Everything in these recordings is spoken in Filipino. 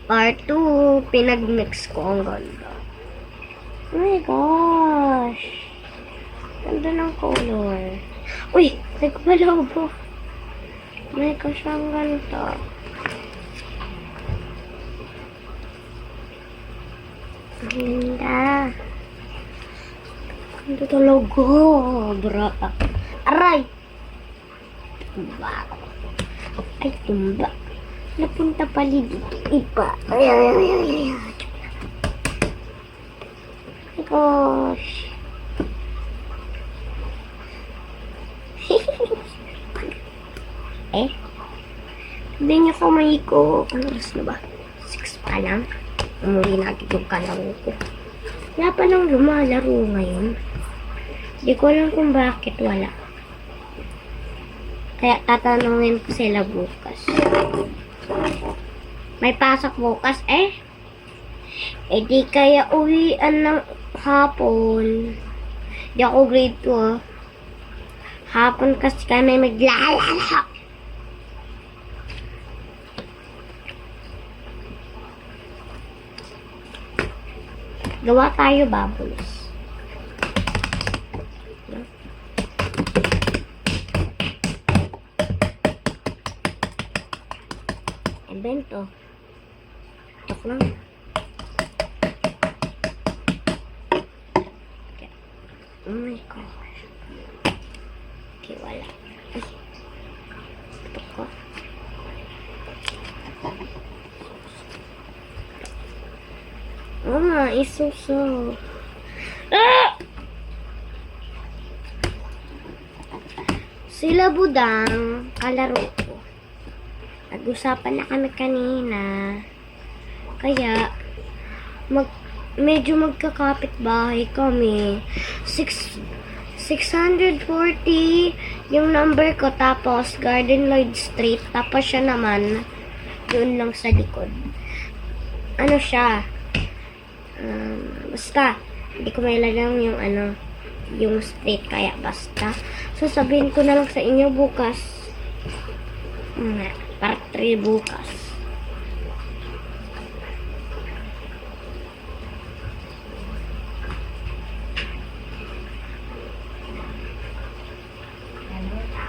Part 2, pinag-mix ko. Ang ganda. Oh my gosh. Ganda ng color. Uy! Nagpalobo. Oh my gosh, ang ganda. Ang ganda. Ganda talaga. Bra. Aray! Tumba. Ay, tumba. Napunta pali dito. Iba. Ay, ay, ay, ay, ay. My gosh. Eh? Hindi niya ko. Ano oras na ba? 6 pa lang. Umuwi natin yung kalaro ko. Wala pa nang lumalaro ngayon. Hindi ko alam kung bakit wala. Kaya tatanungin ko sila bukas. May pasok bukas eh. Eh di kaya uwian ng hapon. Di ako grade 2 ah. Hapon kasi kami maglalaro. Gawa tayo bubbles. Bento. Tok lang. Okay. Oh my gosh. Okay, wala. Ay. Tok ko. Isuso. Ah! Sila budang kalaro ko. Nag-usapan na kami kanina. Kaya, medyo magkakapit bahay kami. 640 yung number ko. Tapos, Garden Lloyd Street. Tapos siya naman, doon lang sa likod. Ano siya? Basta, hindi ko mailalang yung yung street. Kaya basta. So, sabihin ko na lang sa inyo bukas. Part 3 bukas.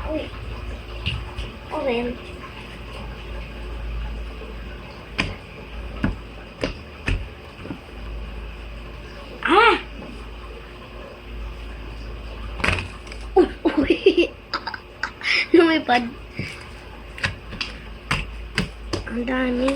Uy. Owen. Ah! Uy. Lumipad. Ang dami.